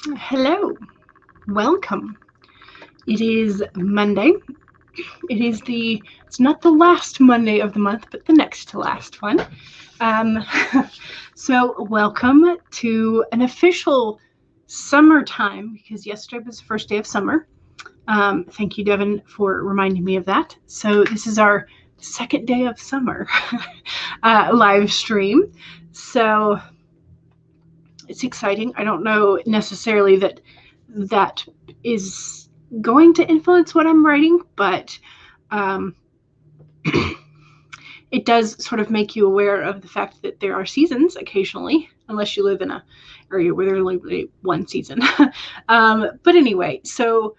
Hello, welcome. It is Monday. It's not the last Monday of the month, but the next to last one. So welcome to an official summertime, because yesterday was the first day of summer. Thank you, Devin, for reminding me of that. So this is our second day of summer live stream. So it's exciting. I don't know necessarily that is going to influence what I'm writing, but it does sort of make you aware of the fact that there are seasons occasionally, unless you live in an area where there's only one season. But anyway, so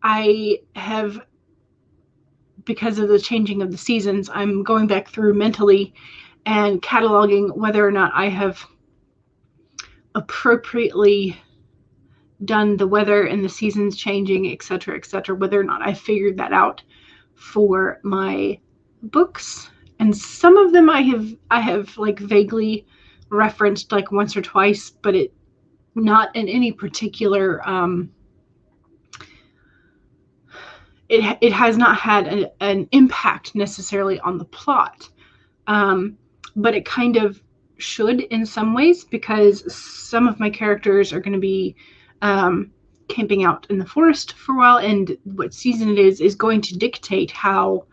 I have, because of the changing of the seasons, I'm going back through mentally and cataloging whether or not I have appropriately done the weather and the seasons changing, etc., whether or not I figured that out for my books. And some of them I have like vaguely referenced like once or twice, but it not in any particular it has not had an impact necessarily on the plot, but it kind of should in some ways, because some of my characters are going to be camping out in the forest for a while, and what season it is going to dictate how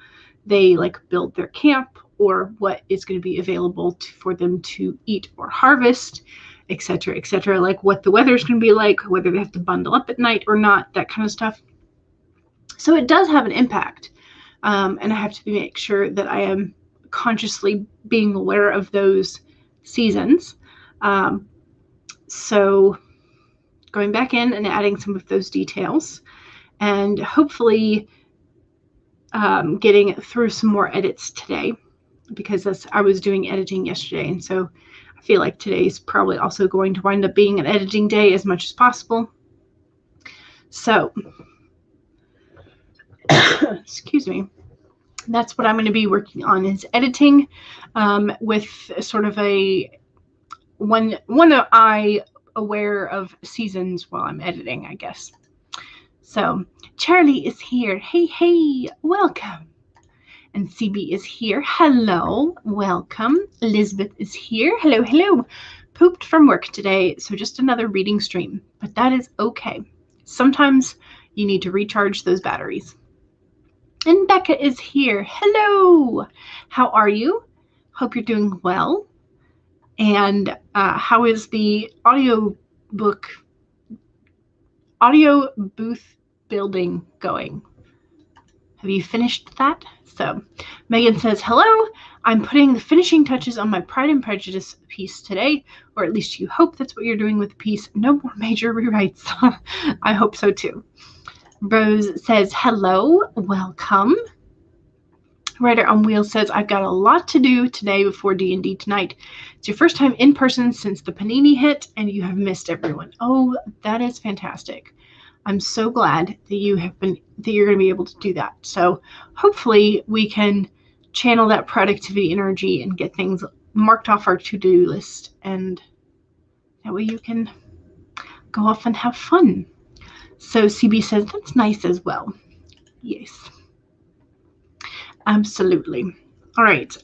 they like build their camp, or what is going to be available for them to eat or harvest, etc., like what the weather is going to be like, whether they have to bundle up at night or not, that kind of stuff. So it does have an impact, and I have to make sure that I am consciously being aware of those seasons. So going back in and adding some of those details, and hopefully getting through some more edits today, because I was doing editing yesterday, and so I feel like today's probably also going to wind up being an editing day as much as possible. So excuse me, that's what I'm going to be working on, is editing, with sort of a one eye aware of seasons while I'm editing, I guess. So Charlie is here. Hey, welcome. And CB is here. Hello, welcome. Elizabeth is here. Hello. Pooped from work today, so just another reading stream, but that is okay. Sometimes you need to recharge those batteries. And Becca is here. Hello. How are you? Hope you're doing well. And how is the audio booth building going? Have you finished that? So Megan says, hello. I'm putting the finishing touches on my Pride and Prejudice piece today, or at least you hope that's what you're doing with the piece. No more major rewrites. I hope so too. Rose says, hello, welcome. Rider on Wheels says, I've got a lot to do today before D&D tonight. It's your first time in person since the Panini hit, and you have missed everyone. Oh, that is fantastic. I'm so glad that you're going to be able to do that. So hopefully we can channel that productivity energy and get things marked off our to-do list, and that way you can go off and have fun. So CB says, that's nice as well. Yes. Absolutely. All right.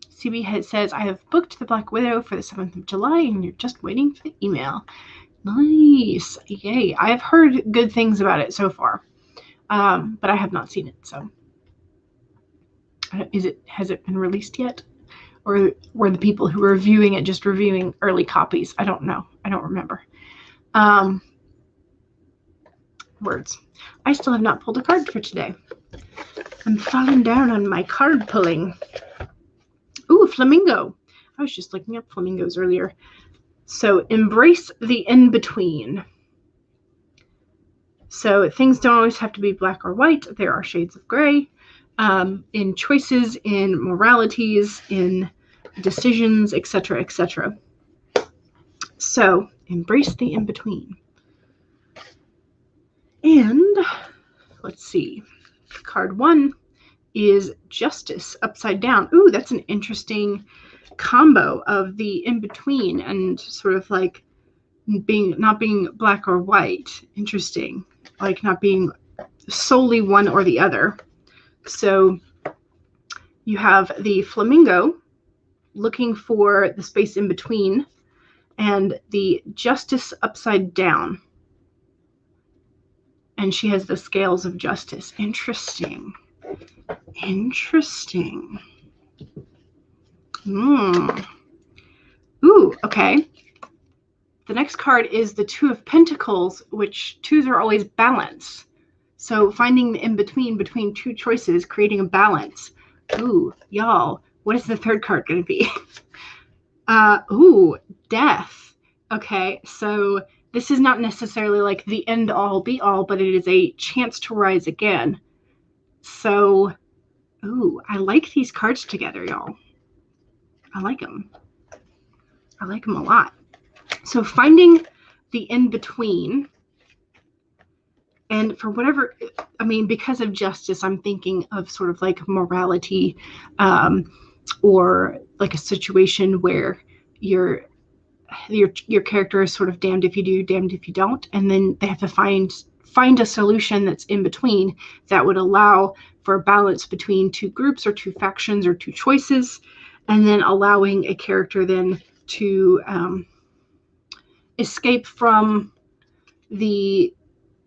CB says, I have booked the Black Widow for the 7th of July, and you're just waiting for the email. Nice. Yay. I've heard good things about it so far, but I have not seen it. So has it been released yet? Or were the people who were reviewing it just reviewing early copies? I don't know. I don't remember. Words. I still have not pulled a card for today. I'm falling down on my card pulling. Ooh, flamingo. I was just looking up flamingos earlier. So embrace the in-between. So things don't always have to be black or white. There are shades of gray, in choices, in moralities, in decisions, etc., So embrace the in-between. And let's see. Card 1 is Justice upside down. Ooh, that's an interesting combo of the in-between and sort of like not being black or white. Interesting. Like not being solely one or the other. So you have the flamingo looking for the space in between and the justice upside down. And she has the scales of justice. Interesting. Interesting. Ooh, okay. The next card is the Two of Pentacles, which twos are always balance. So finding the in-between between two choices, creating a balance. Ooh, y'all, what is the third card going to be? Ooh, death. Okay, so this is not necessarily like the end all be all, but it is a chance to rise again. So, ooh, I like these cards together, y'all. I like them. I like them a lot. So finding the in-between, and for whatever, I mean, because of justice, I'm thinking of sort of like morality, or like a situation where your character is sort of damned if you do, damned if you don't, and then they have to find a solution that's in between that would allow for a balance between two groups or two factions or two choices, and then allowing a character then to escape from the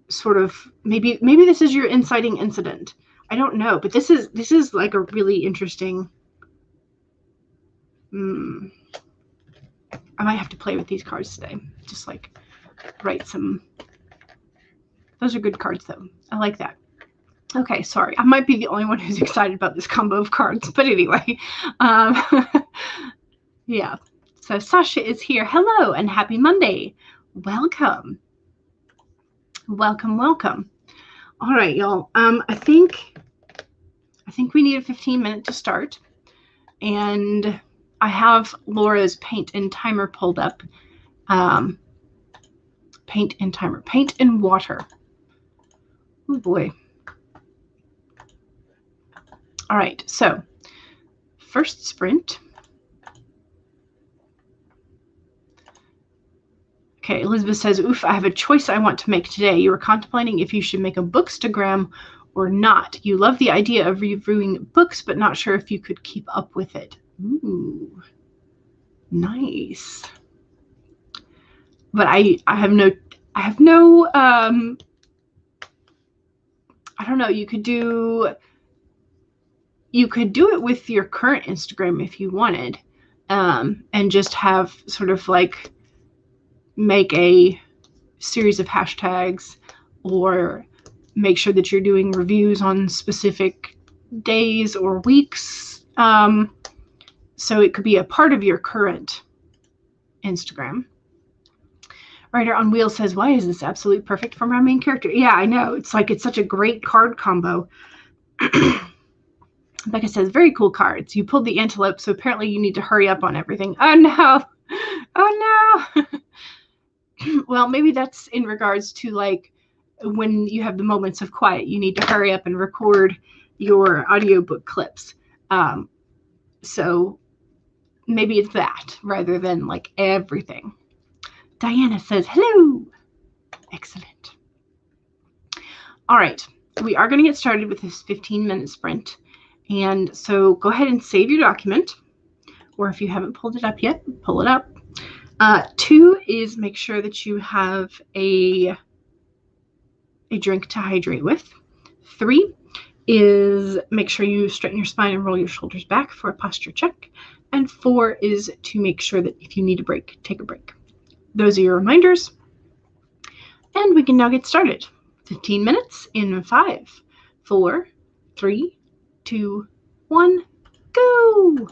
sort of maybe this is your inciting incident. I don't know, but this is like a really interesting. I might have to play with these cards today. Just like write some. Those are good cards though. I like that. Okay, sorry. I might be the only one who's excited about this combo of cards, but anyway. Yeah. So Sasha is here. Hello and happy Monday. Welcome. Welcome, welcome. All right, y'all. I think we need a 15-minute to start. And I have Laura's paint and timer pulled up. Paint and timer. Paint and water. Oh boy. All right, so first sprint. Okay, Elizabeth says, oof, I have a choice I want to make today. You were contemplating if you should make a bookstagram or not. You love the idea of reviewing books, but not sure if you could keep up with it. Ooh, nice. But I have no, I don't know, you could do it with your current Instagram if you wanted, and just have sort of like make a series of hashtags or make sure that you're doing reviews on specific days or weeks. So it could be a part of your current Instagram. Writer on Wheels says, why is this absolutely perfect for my main character? Yeah, I know. It's like it's such a great card combo. Becca says, very cool cards. You pulled the antelope, so apparently you need to hurry up on everything. Oh, no. Oh, no. Well, maybe that's in regards to like when you have the moments of quiet, you need to hurry up and record your audiobook clips. So maybe it's that rather than like everything. Diana says, hello. Excellent. All right. We are going to get started with this 15-minute sprint. And so go ahead and save your document. Or if you haven't pulled it up yet, pull it up. 2 is make sure that you have a drink to hydrate with. 3 is make sure you straighten your spine and roll your shoulders back for a posture check. And 4 is to make sure that if you need a break, take a break. Those are your reminders. And we can now get started. 15 minutes in 5, 4, 3, 2, 1, go!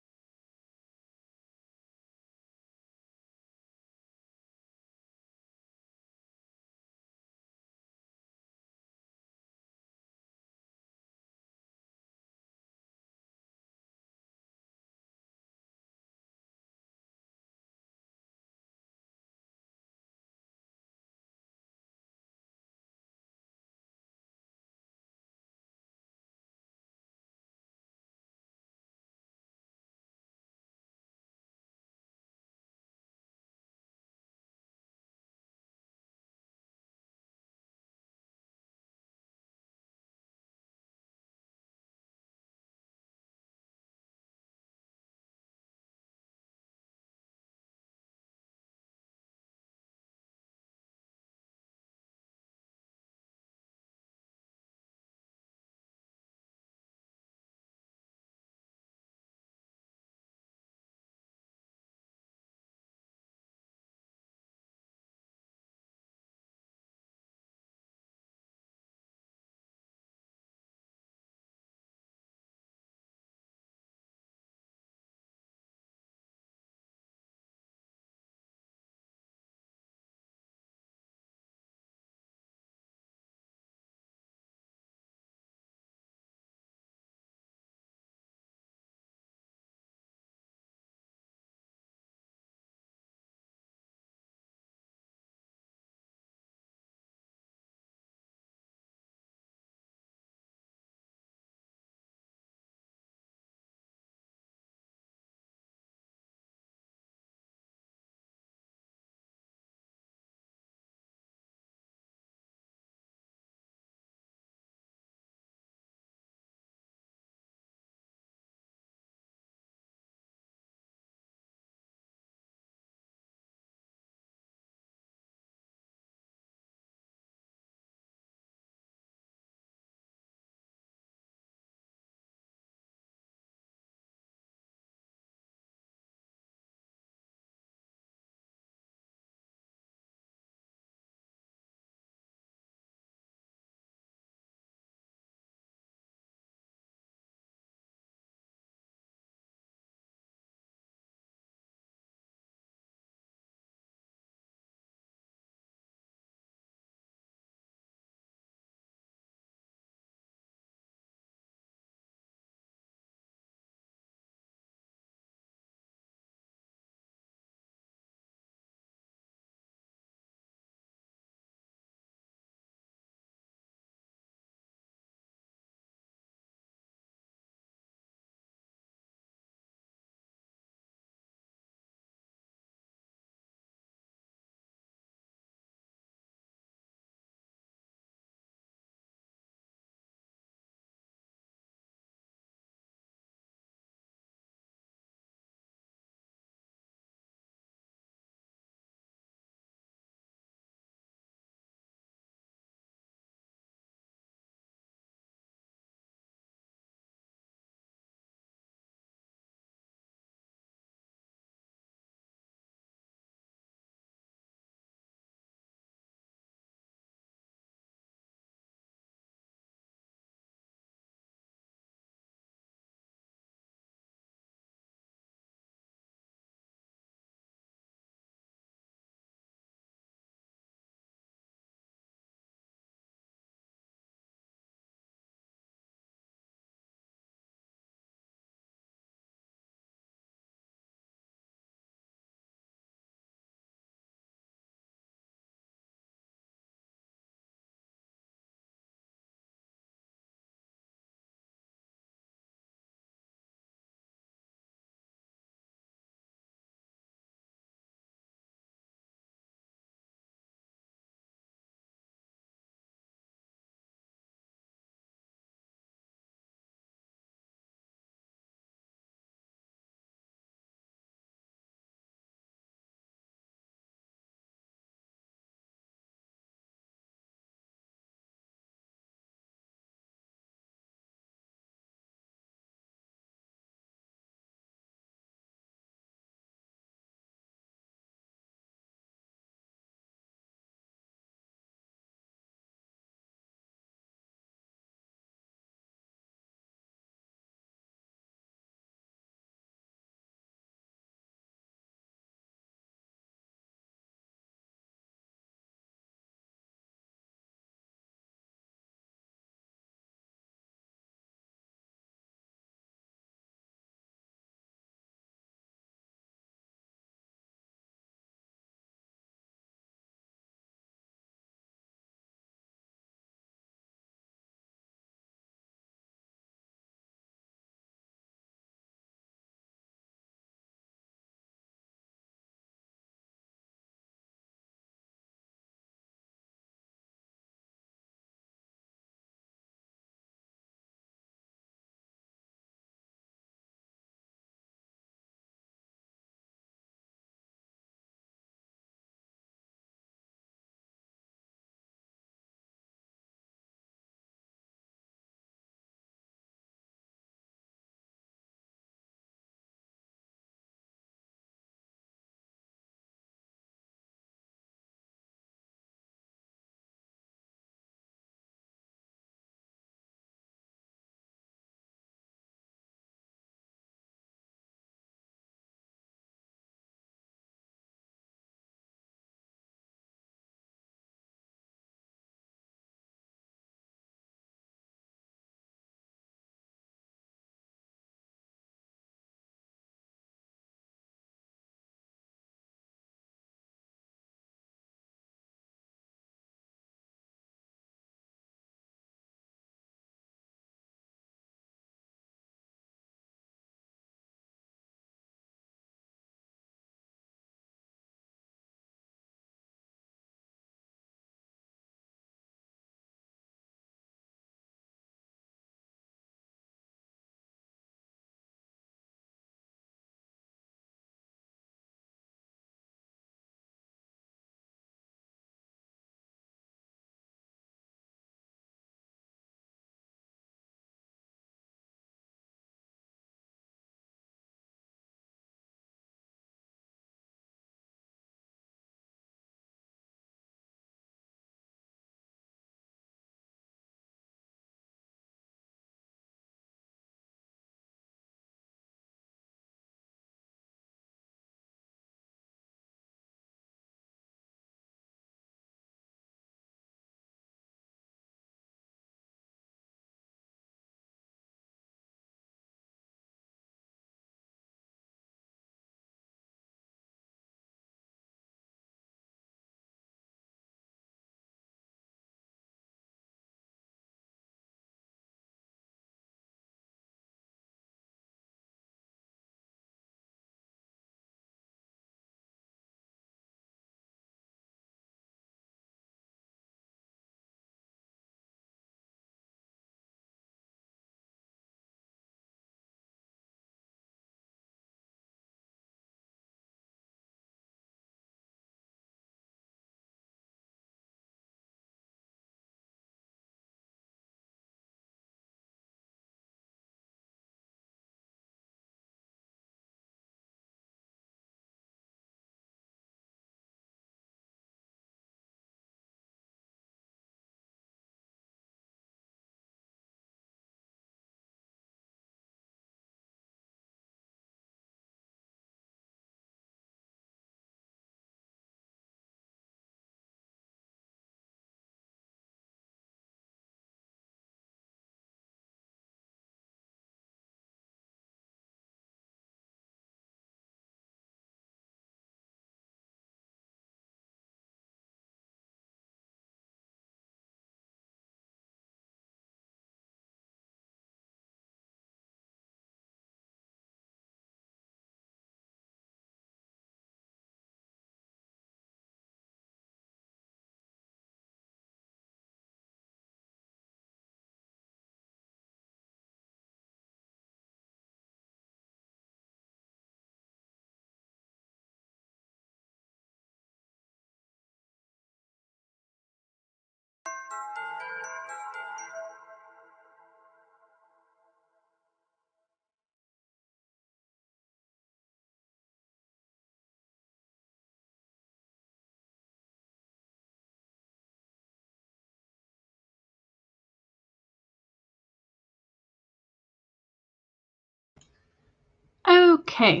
Okay.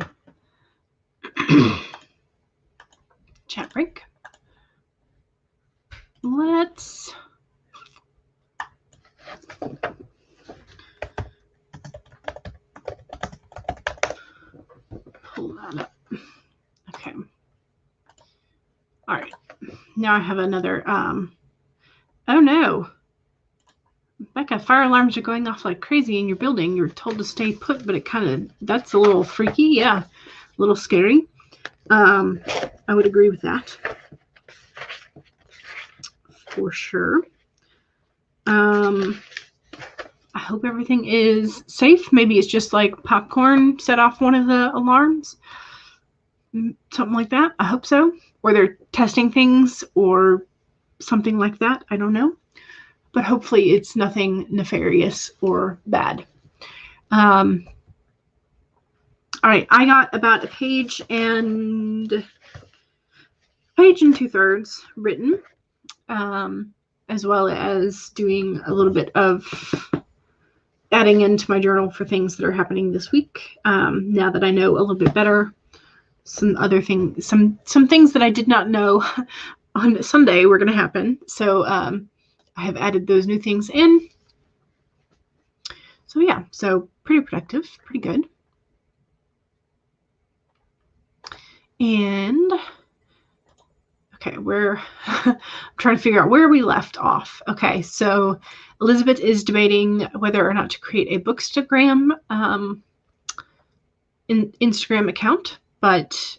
Chat break. Let's pull that up. Okay. All right. Now I have another, oh no. Becca, fire alarms are going off like crazy in your building. You're told to stay put, but it kind of, that's a little freaky. Yeah. A little scary. I would agree with that. For sure. I hope everything is safe. Maybe it's just like popcorn set off one of the alarms. Something like that. I hope so. Or they're testing things or something like that. I don't know. But hopefully it's nothing nefarious or bad. All right. I got about a page and 2/3 written. As well as doing a little bit of adding into my journal for things that are happening this week. Now that I know a little bit better, some other things, some things that I did not know on Sunday were going to happen. So I have added those new things in. So yeah, so pretty productive, pretty good. And okay, I'm trying to figure out where we left off. Okay, so Elizabeth is debating whether or not to create a Bookstagram Instagram account, but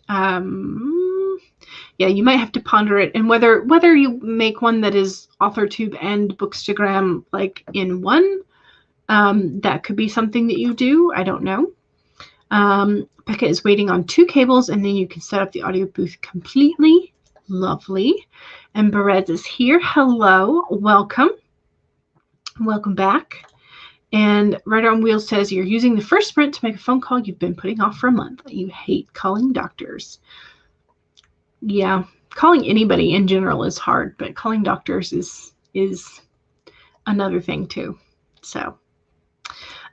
yeah, you might have to ponder it, and whether you make one that is authortube and Bookstagram like in one. That could be something that you do. I don't know. Becca is waiting on 2 cables, and then you can set up the audio booth completely. Lovely. And Berez is here. Hello. Welcome. Welcome back. And Rider on Wheels says, you're using the first sprint to make a phone call you've been putting off for a month. You hate calling doctors. Yeah. Calling anybody in general is hard, but calling doctors is another thing too. So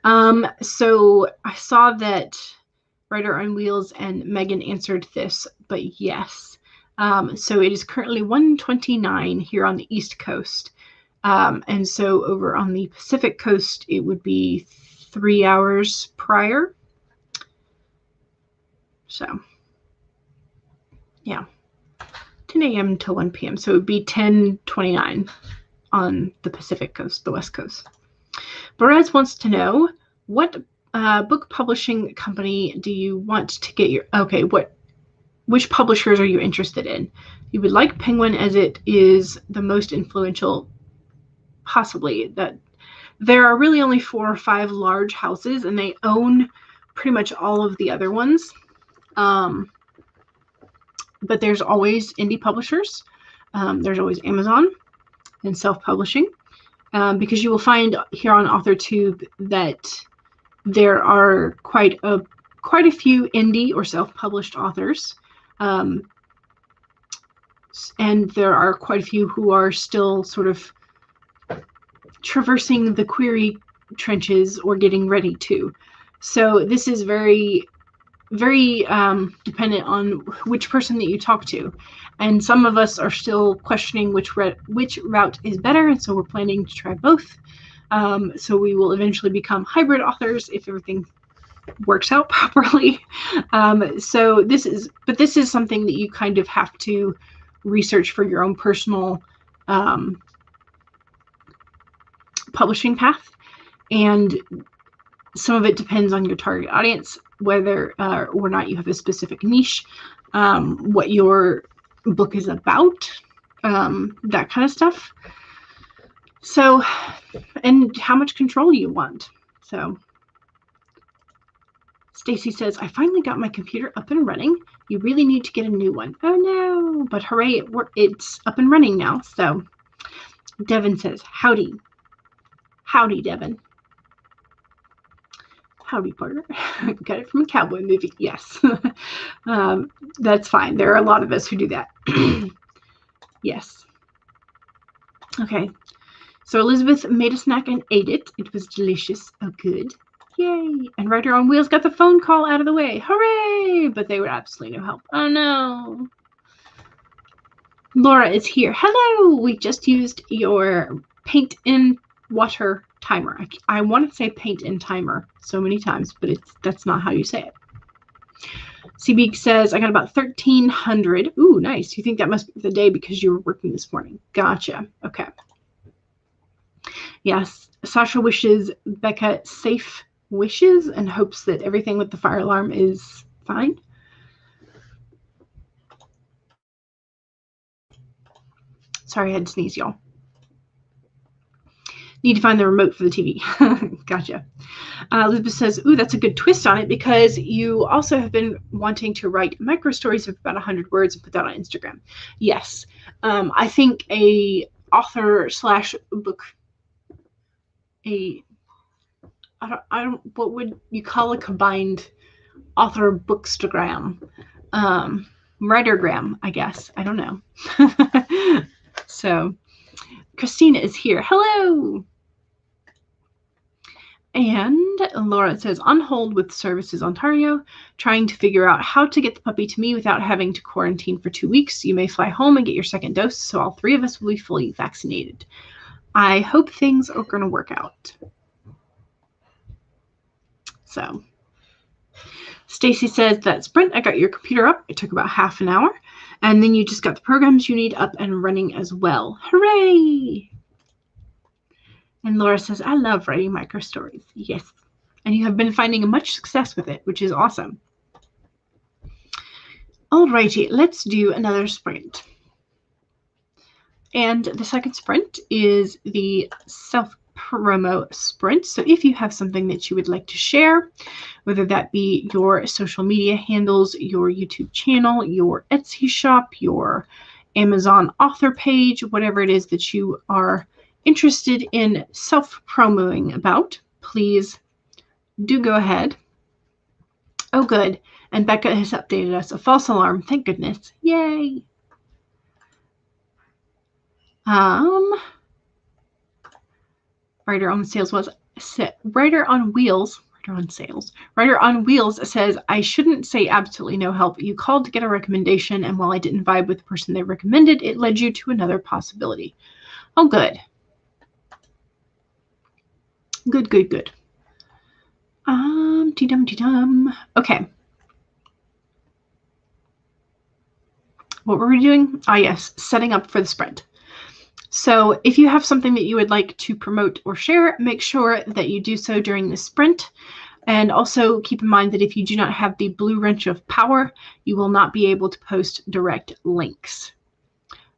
I saw that Rider on Wheels and Megan answered this, but yes. So it is currently 1:29 here on the East Coast. And so over on the Pacific Coast, it would be 3 hours prior. So, yeah, 10 a.m. to 1 p.m. So it would be 10:29 on the Pacific Coast, the West Coast. Berez wants to know, what book publishing company do you want to get your, which publishers are you interested in? You would like Penguin as it is the most influential, possibly. That there are really only 4 or 5 large houses, and they own pretty much all of the other ones. But there's always indie publishers. There's always Amazon and self-publishing. Because you will find here on AuthorTube that there are quite a few indie or self-published authors. And there are quite a few who are still sort of traversing the query trenches or getting ready to. So this is very, very dependent on which person that you talk to. And some of us are still questioning which route is better, and so we're planning to try both. So we will eventually become hybrid authors if everything works out properly. So this is something that you kind of have to research for your own personal publishing path, and some of it depends on your target audience, whether or not you have a specific niche, what your book is about, that kind of stuff. So, and how much control you want. So Stacy says, I finally got my computer up and running. You really need to get a new one. Oh no, but hooray, it's up and running now. So Devin says, howdy. Howdy, Devin. Howdy, partner. Got it from a cowboy movie. Yes. That's fine. There are a lot of us who do that. Yes. Okay. So Elizabeth made a snack and ate it. It was delicious. Oh, good. Yay! And Rider on Wheels got the phone call out of the way. Hooray! But they were absolutely no help. Oh no. Laura is here. Hello! We just used your paint in water timer. I want to say paint in timer so many times, but that's not how you say it. CB says, I got about 1,300. Ooh, nice. You think that must be the day because you were working this morning. Gotcha. Okay. Yes. Sasha wishes Becca safe wishes and hopes that everything with the fire alarm is fine. Sorry, I had to sneeze, y'all. Need to find the remote for the TV. Gotcha. Elizabeth says, ooh, that's a good twist on it because you also have been wanting to write micro stories of about 100 words and put that on Instagram. Yes. I think a author / book, I don't, what would you call a combined author bookstagram? Writergram, I guess. I don't know. So Christina is here. Hello. And Laura says, on hold with Services Ontario, trying to figure out how to get the puppy to me without having to quarantine for 2 weeks. You may fly home and get your second dose, so all 3 of us will be fully vaccinated. I hope things are going to work out. So, Stacy says that Sprint, I got your computer up. It took about half an hour. And then you just got the programs you need up and running as well. Hooray! And Laura says, I love writing micro stories. Yes. And you have been finding much success with it, which is awesome. Alrighty, let's do another sprint. And the second sprint is the self-promo sprint. So if you have something that you would like to share, whether that be your social media handles, your YouTube channel, your Etsy shop, your Amazon author page, whatever it is that you are interested in self-promoting about, please do go ahead. Oh, good. And Becca has updated us. A false alarm. Thank goodness. Yay. Writer on Sales was Writer on Wheels. Writer on Wheels says, I shouldn't say absolutely no help. You called to get a recommendation, and while I didn't vibe with the person they recommended, it led you to another possibility. Oh, good. Good, good, good. Okay. What were we doing? Ah, yes, setting up for the sprint. So if you have something that you would like to promote or share, make sure that you do so during the sprint. And also keep in mind that if you do not have the blue wrench of power, you will not be able to post direct links.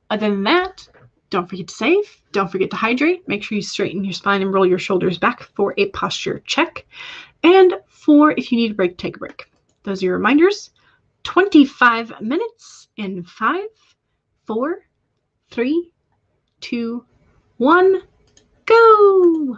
Other than that, don't forget to save. Don't forget to hydrate. Make sure you straighten your spine and roll your shoulders back for a posture check. And for if you need a break, take a break. Those are your reminders. 25 minutes in 5, 4, 3, 2, 1, go!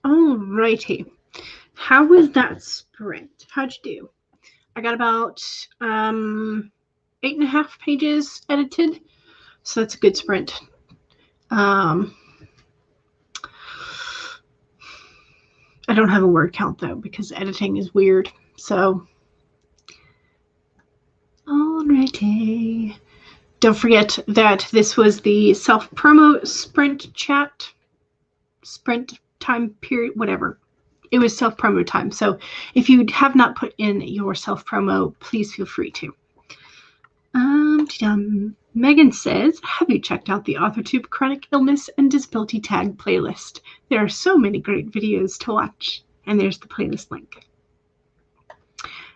Alrighty. How was that sprint? How'd you do? I got about 8.5 pages edited, so that's a good sprint. I don't have a word count though because editing is weird. So, alrighty. Don't forget that this was the self-promo sprint chat, sprint time period, whatever. It was self-promo time. So if you have not put in your self-promo, please feel free to. Megan says, have you checked out the AuthorTube Chronic Illness and Disability Tag playlist? There are so many great videos to watch. And there's the playlist link.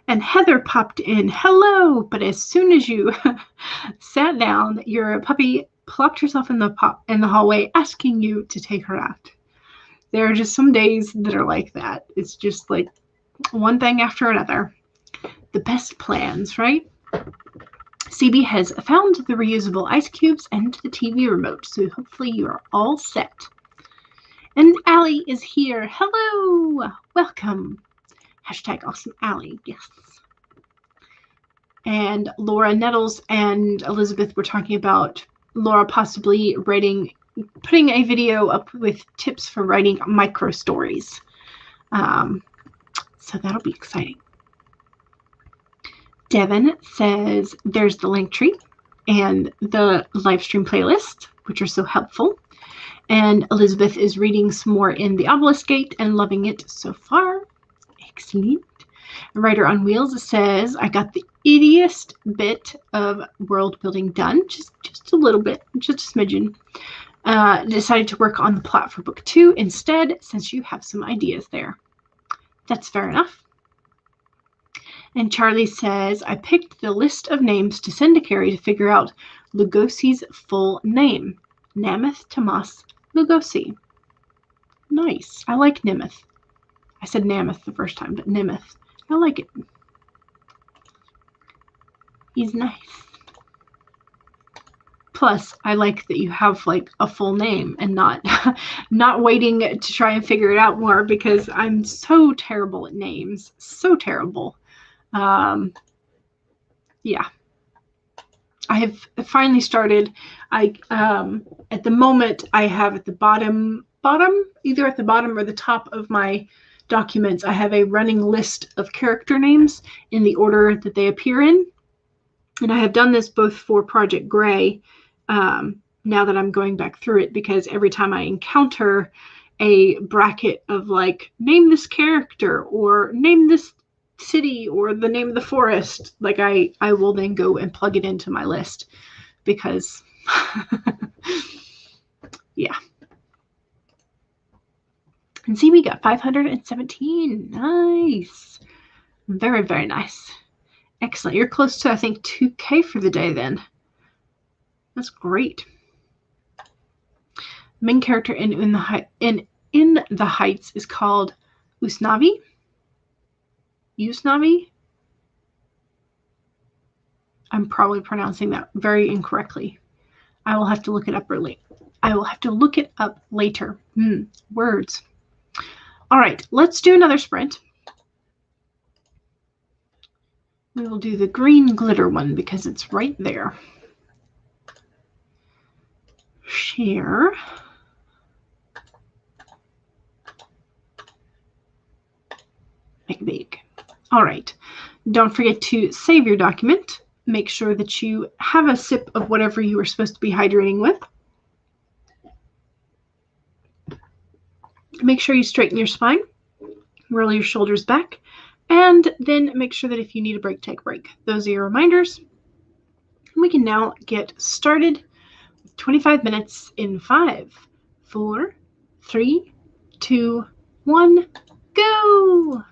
And Heather popped in, hello, but as soon as you sat down, your puppy plopped herself in the hallway asking you to take her out. There are just some days that are like that. It's just like one thing after another. The best plans, right? CB has found the reusable ice cubes and the TV remote, so hopefully you are all set. And Allie is here. Hello! Welcome. Hashtag awesome Allie, yes. And Laura Nettles and Elizabeth were talking about Laura possibly putting a video up with tips for writing micro stories. So that'll be exciting. Devin says there's the link tree and the live stream playlist, which are so helpful. And Elizabeth is reading some more in The Obelisk Gate and loving it so far. Excellent. Writer on Wheels says, I got the ittiest bit of world building done, just a little bit, just a smidgen. Decided to work on the plot for book 2 instead, since you have some ideas there. That's fair enough. And Charlie says, I picked the list of names to send to Carrie to figure out Lugosi's full name. Namath Tomas Lugosi. Nice. I like Nimeth. I said Namath the first time, but Nimeth. I like it. He's nice. Plus, I like that you have like a full name and not waiting to try and figure it out more because I'm so terrible at names. So terrible. Yeah. I have finally started. At the moment I have at the bottom, either at the bottom or the top of my documents, I have a running list of character names in the order that they appear in. And I have done this both for Project Gray, now that I'm going back through it, because every time I encounter a bracket of like, name this character or name this city or the name of the forest, like I will then go and plug it into my list because, yeah. And see, we got 517. Nice. Very, very nice. Excellent. You're close to, I think, 2K for the day then. That's great. Main character in the Heights is called Usnavi. Usnavi? I'm probably pronouncing that very incorrectly. I will have to look it up later. Words. All right, let's do another sprint. We will do the green glitter one because it's right there. Share. Make big. All right. Don't forget to save your document. Make sure that you have a sip of whatever you were supposed to be hydrating with. Make sure you straighten your spine. Roll your shoulders back. And then make sure that if you need a break, take a break. Those are your reminders. We can now get started. 25 minutes in 5, 4, 3, 2, 1, go!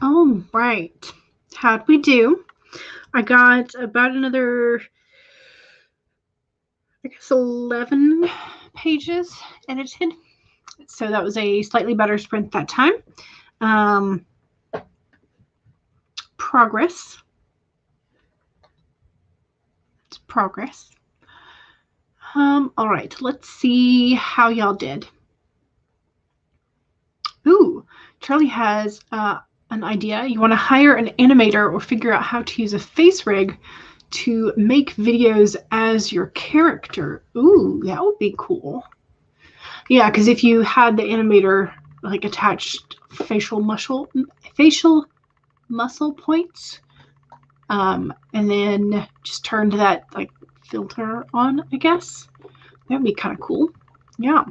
All right. How'd we do? I got about another, I guess, 11 pages edited. So that was a slightly better sprint that time. Progress. It's progress. All right, let's see how y'all did. Ooh, Charlie has an idea. You want to hire an animator or figure out how to use a face rig to make videos as your character. Ooh, that would be cool. Yeah, because if you had the animator like attached facial muscle points, and then just turned that like filter on, I guess that'd be kind of cool. Yeah.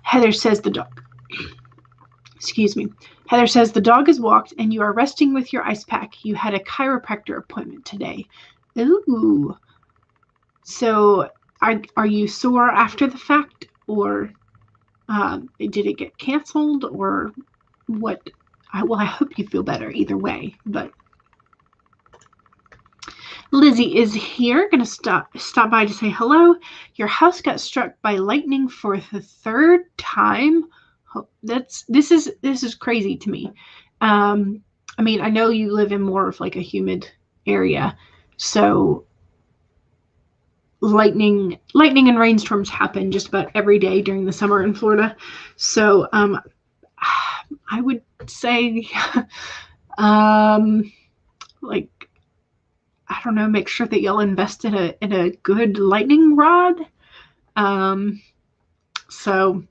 Heather says the dog. Excuse me. Heather says the dog is walked and you are resting with your ice pack. You had a chiropractor appointment today. Ooh. So are you sore after the fact, or did it get canceled, or what? Well, I hope you feel better either way. But Lizzie is here. Gonna stop by to say hello. Your house got struck by lightning for the third time. This is crazy to me. I mean, I know you live in more of like a humid area, so lightning and rainstorms happen just about every day during the summer in Florida. So I would say like, I don't know, make sure that y'all invest in a good lightning rod. So,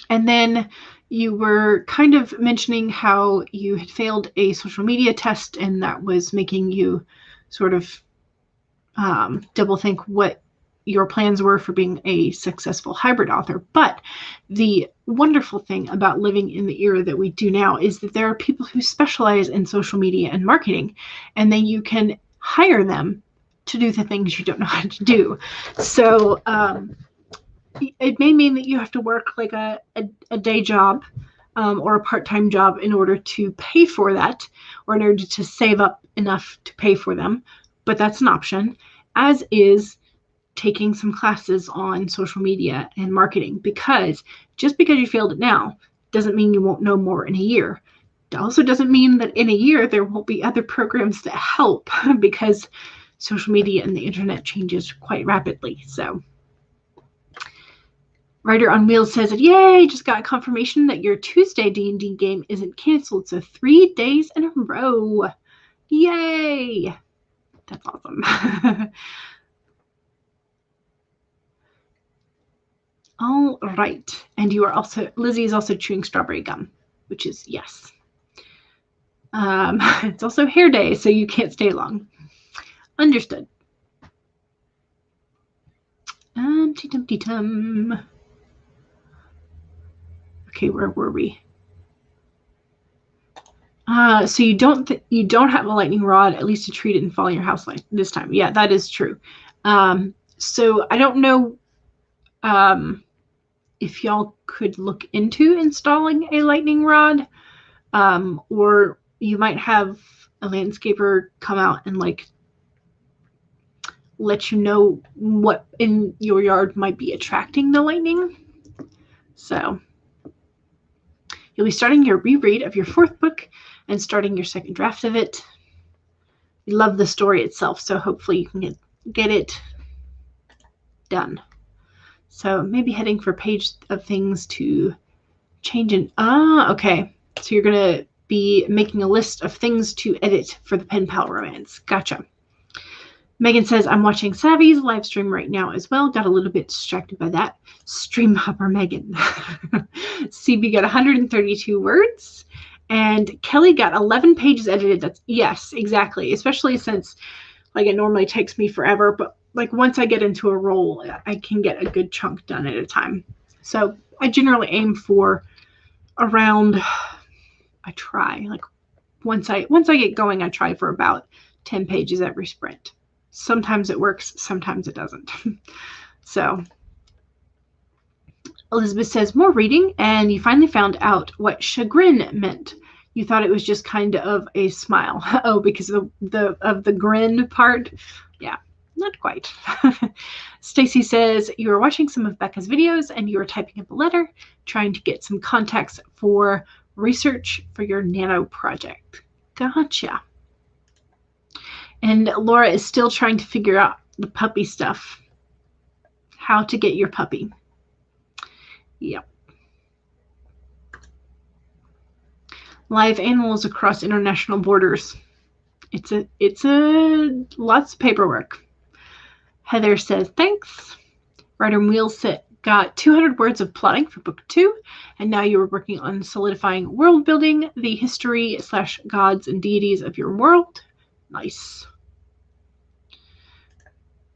and then you were kind of mentioning how you had failed a social media test, and that was making you sort of double think what your plans were for being a successful hybrid author. But the wonderful thing about living in the era that we do now is that there are people who specialize in social media and marketing, and then you can hire them to do the things you don't know how to do. So it may mean that you have to work like a day job or a part-time job in order to pay for that, or in order to save up enough to pay for them. But that's an option, as is taking some classes on social media and marketing, because just because you failed it now doesn't mean you won't know more in a year. It also doesn't mean that in a year there won't be other programs that help, because social media and the internet changes quite rapidly. So Rider on Wheels says that, yay, just got confirmation that your Tuesday D&D game isn't canceled, so 3 days in a row. Yay! That's awesome. All right. And you are also, Lizzie is also chewing strawberry gum, which is yes. It's also hair day, so you can't stay long. Understood. Tum. Okay, where were we? So you don't have a lightning rod, at least to treat it and fall in your house like this time. Yeah, that is true. So I don't know if y'all could look into installing a lightning rod, or you might have a landscaper come out and like let you know what in your yard might be attracting the lightning. So you'll be starting your reread of your 4th book and starting your 2nd draft of it. We love the story itself, so hopefully you can get it done. So maybe heading for page of things to change in. Okay. So you're going to be making a list of things to edit for the pen pal romance. Gotcha. Megan says, I'm watching Savvy's live stream right now as well. Got a little bit distracted by that. Stream hopper Megan. CB got 132 words. And Kelly got 11 pages edited. That's, yes, exactly. Especially since like it normally takes me forever. But like once I get into a role, I can get a good chunk done at a time. So I generally aim for around, I try, like once I get going, I try for about 10 pages every sprint. Sometimes it works, sometimes it doesn't. So Elizabeth says, more reading, and you finally found out what chagrin meant. You thought it was just kind of a smile. Oh, because of the grin part? Yeah, not quite. Stacy says, you were watching some of Becca's videos and you were typing up a letter, trying to get some context for research for your nano project. Gotcha. And Laura is still trying to figure out the puppy stuff. How to get your puppy. Yep. Live animals across international borders. It's a lots of paperwork. Heather says, thanks. Writer Wheels got 200 words of plotting for book 2, and now you are working on solidifying world building, the history / gods and deities of your world. Nice.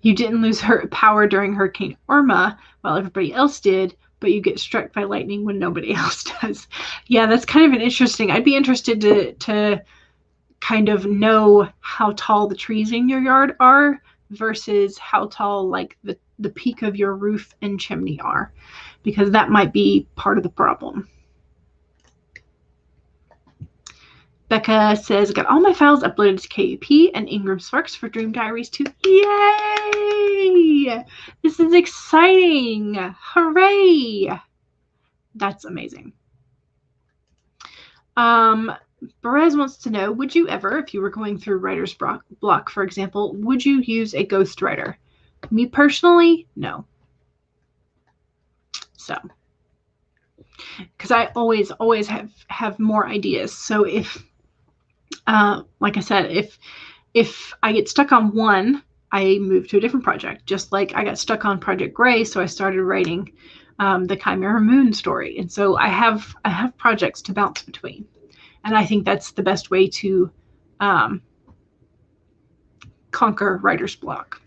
You didn't lose her power during Hurricane Irma while everybody else did, but you get struck by lightning when nobody else does. Yeah, that's kind of an interesting. I'd be interested to kind of know how tall the trees in your yard are versus how tall like the peak of your roof and chimney are, because that might be part of the problem. Becca says, got all my files uploaded to KUP and Ingram Sparks for Dream Diaries 2. Yay! This is exciting. Hooray! That's amazing. Perez wants to know, would you ever, if you were going through writer's block, for example, would you use a ghostwriter? Me personally, no. So, because I always have more ideas. So if, like I said, if I get stuck on one, I move to a different project. Just like I got stuck on Project Gray, so I started writing the Chimera Moon story, and so I have projects to bounce between. And I think that's the best way to conquer writer's block.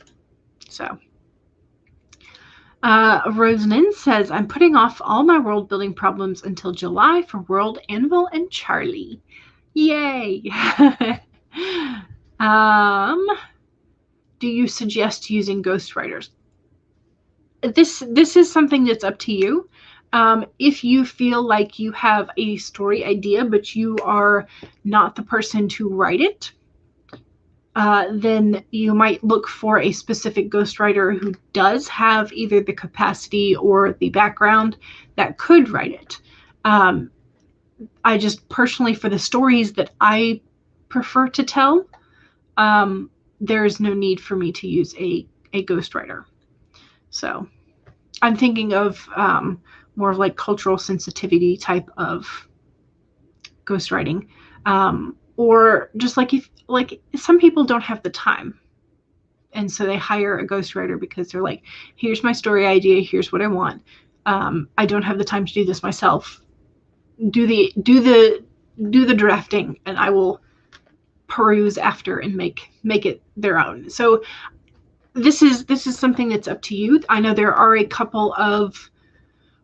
So, Rosalind says, I'm putting off all my world building problems until July for World Anvil and Charlie. Yay! Do you suggest using ghostwriters? This is something that's up to you. If you feel like you have a story idea, but you are not the person to write it, then you might look for a specific ghostwriter who does have either the capacity or the background that could write it. I just personally, for the stories that I prefer to tell, there's no need for me to use a ghostwriter. So I'm thinking of more of like cultural sensitivity type of ghostwriting, or just like if some people don't have the time, and so they hire a ghostwriter because they're like, here's my story idea, here's what I want. I don't have the time to do this myself. Do the drafting, and I will peruse after and make it their own. So this is something that's up to you. I know there are a couple of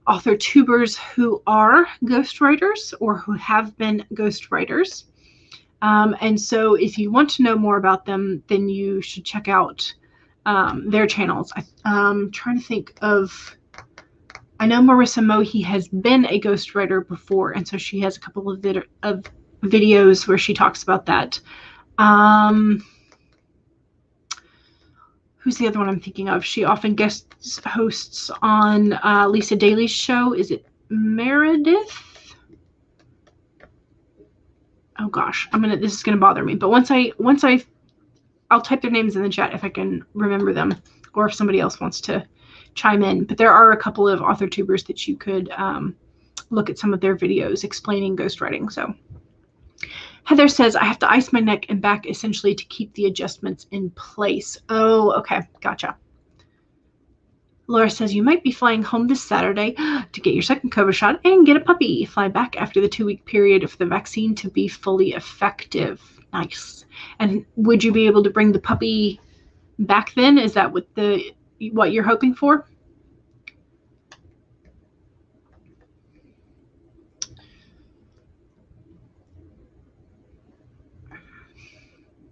author tubers who are ghostwriters or who have been ghostwriters. And so if you want to know more about them, then you should check out their channels. I'm trying to think of, I know Marissa Mohi has been a ghostwriter before, and so she has a couple of videos where she talks about that. Who's the other one I'm thinking of? She often guest hosts on Lisa Daly's show. Is it Meredith? Oh gosh, this is gonna bother me. But I'll type their names in the chat if I can remember them, or if somebody else wants to chime in. But there are a couple of author tubers that you could look at some of their videos explaining ghostwriting. So Heather says, I have to ice my neck and back essentially to keep the adjustments in place. Oh, okay. Gotcha. Laura says, you might be flying home this Saturday to get your second COVID shot and get a puppy. Fly back after the 2-week period for the vaccine to be fully effective. Nice. And would you be able to bring the puppy back then? Is that what you're hoping for?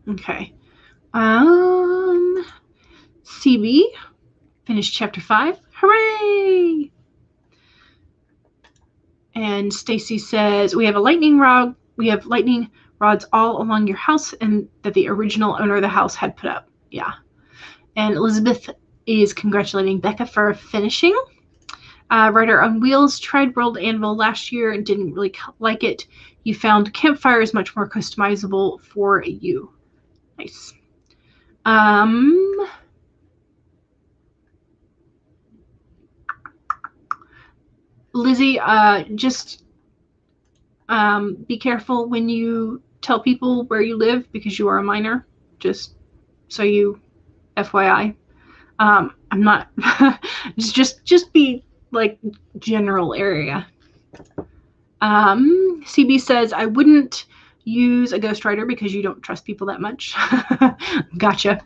Okay. CB finished chapter 5. Hooray! And Stacy says, we have lightning rods all along your house and that the original owner of the house had put up. Yeah. And Elizabeth is congratulating Becca for finishing. Rider on Wheels tried World Anvil last year and didn't really like it. You found Campfire is much more customizable for you. Nice. Lizzie, just be careful when you tell people where you live because you are a minor. Just so you, FYI. I'm not. just be like general area. CB says I wouldn't use a ghostwriter because you don't trust people that much. Gotcha.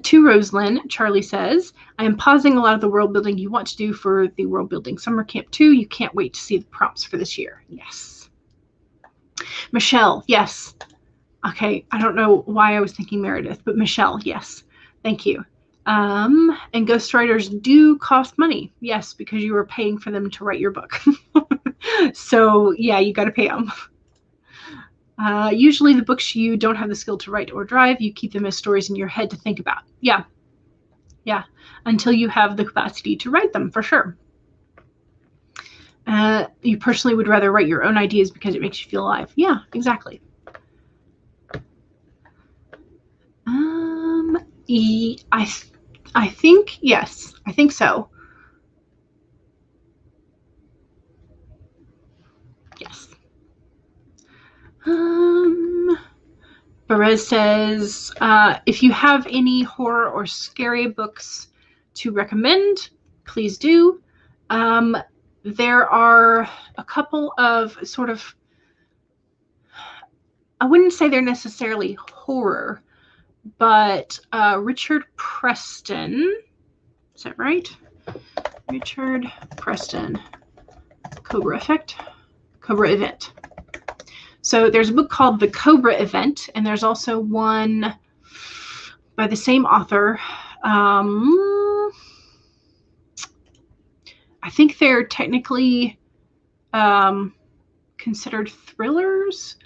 To Rosalind, Charlie says, I am pausing a lot of the world building you want to do for the World Building Summer Camp 2. You can't wait to see the prompts for this year. Yes. Michelle, yes. Okay, I don't know why I was thinking Meredith, but Michelle, yes. Thank you. And ghostwriters do cost money. Yes, because you are paying for them to write your book. So, yeah, you got to pay them. Usually the books you don't have the skill to write or drive, you keep them as stories in your head to think about. Yeah. Yeah. Until you have the capacity to write them, for sure. You personally would rather write your own ideas because it makes you feel alive. Yeah, exactly. I think, yes, I think so. Yes. Perez says, if you have any horror or scary books to recommend, please do. There are a couple of sort of, I wouldn't say they're necessarily horror, but Richard Preston, is that right? Richard Preston, Cobra Event. So there's a book called The Cobra Event, and there's also one by the same author. I think they're technically considered thrillers,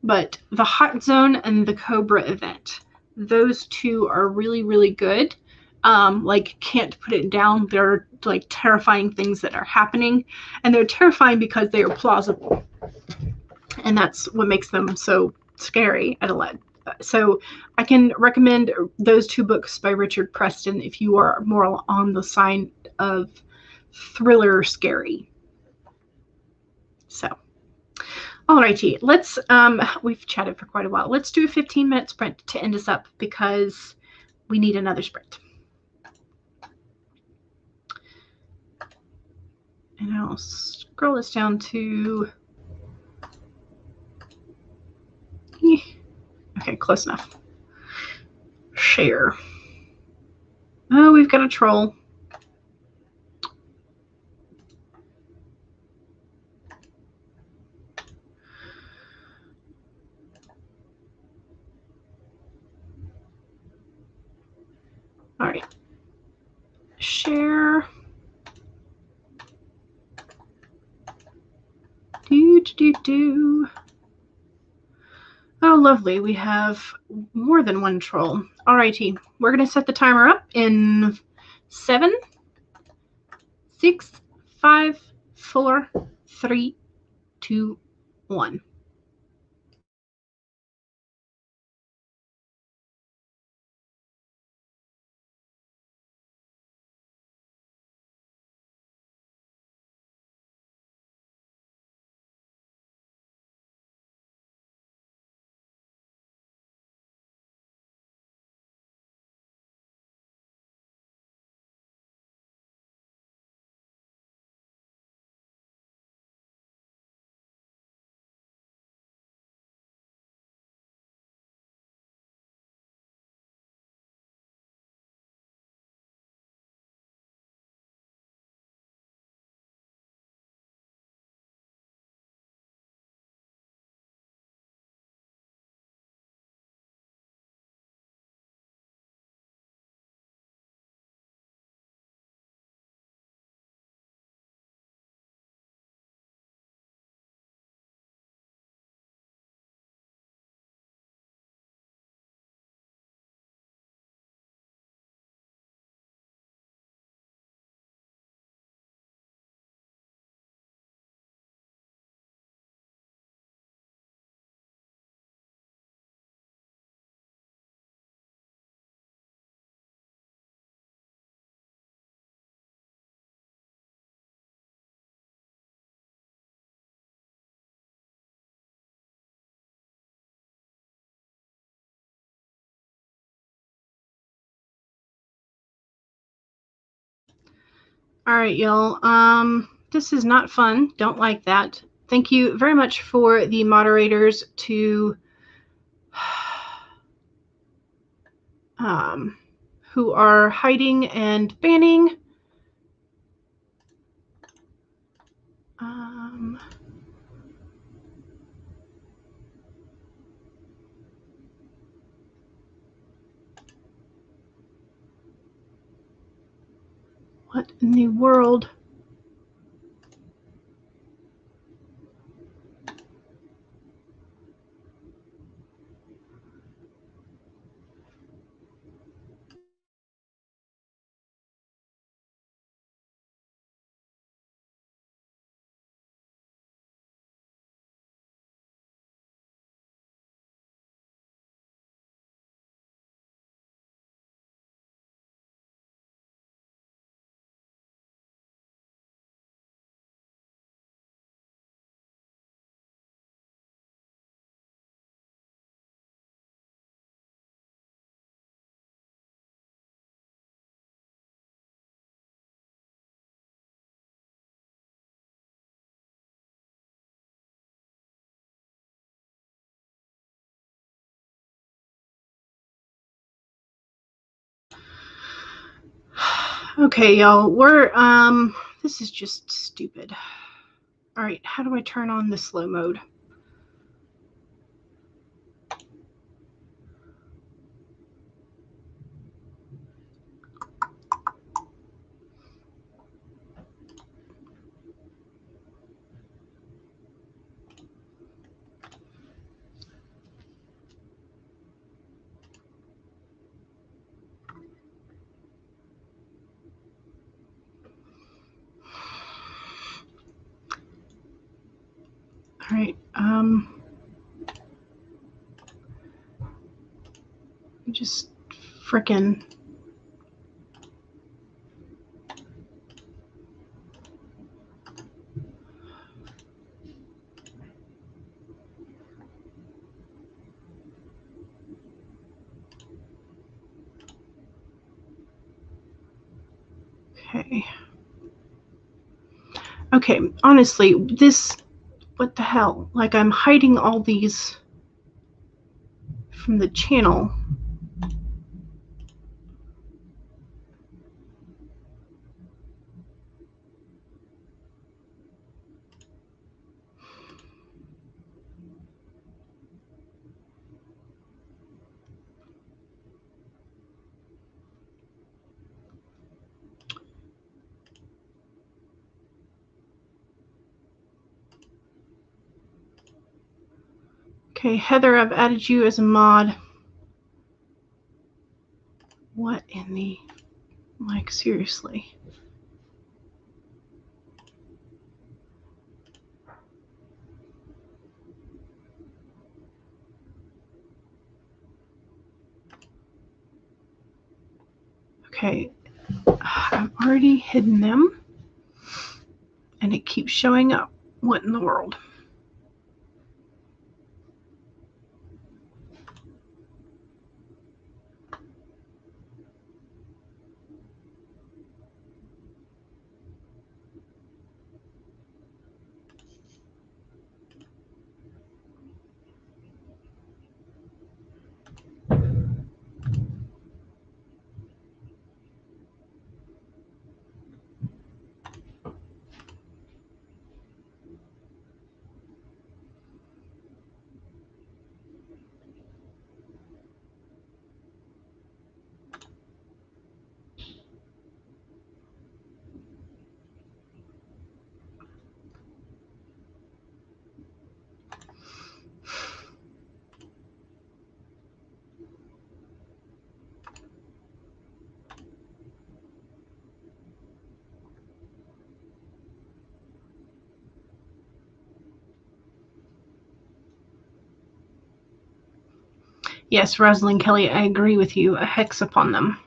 but The Hot Zone and The Cobra Event, those two are really, really good. Like, can't put it down. They're like terrifying things that are happening, and they're terrifying because they are plausible. And that's what makes them so scary at a lead. So I can recommend those two books by Richard Preston if you are more on the side of thriller scary. So, alrighty, let's, we've chatted for quite a while. Let's do a 15-minute sprint to end us up because we need another sprint. And I'll scroll this down to, okay, close enough. Share. Oh, we've got a troll. All right. Share. Do. Oh, lovely. We have more than one troll. Alrighty. We're going to set the timer up in 7, 6, 5, 4, 3, 2, 1. All right, y'all. This is not fun. Don't like that. Thank you very much for the moderators to who are hiding and banning. What in the world? Okay, y'all, we're this is just stupid. All right, how do I turn on the slow mode? All right, just frickin'. Okay. Okay, honestly, this, what the hell? Like, I'm hiding all these from the channel. Okay, Heather, I've added you as a mod. What in the, like, seriously? Okay, I've already hidden them, and it keeps showing up. What in the world? Yes, Rosalind Kelly, I agree with you. A hex upon them.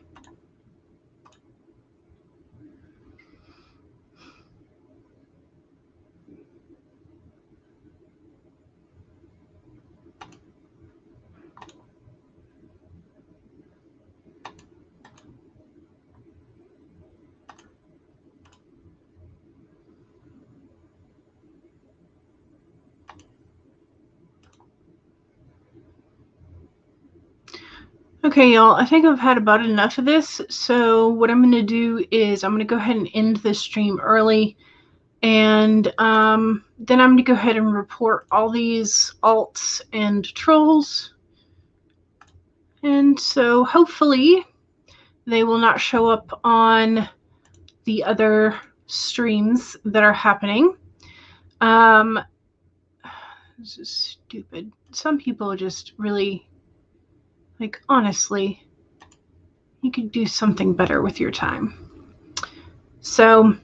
Okay, y'all, I think I've had about enough of this. So what I'm going to do is I'm going to go ahead and end the stream early. And then I'm going to go ahead and report all these alts and trolls. And so hopefully they will not show up on the other streams that are happening. This is stupid. Some people just really... Like, honestly, you could do something better with your time. So,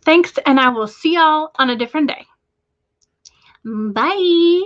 thanks, and I will see y'all on a different day. Bye.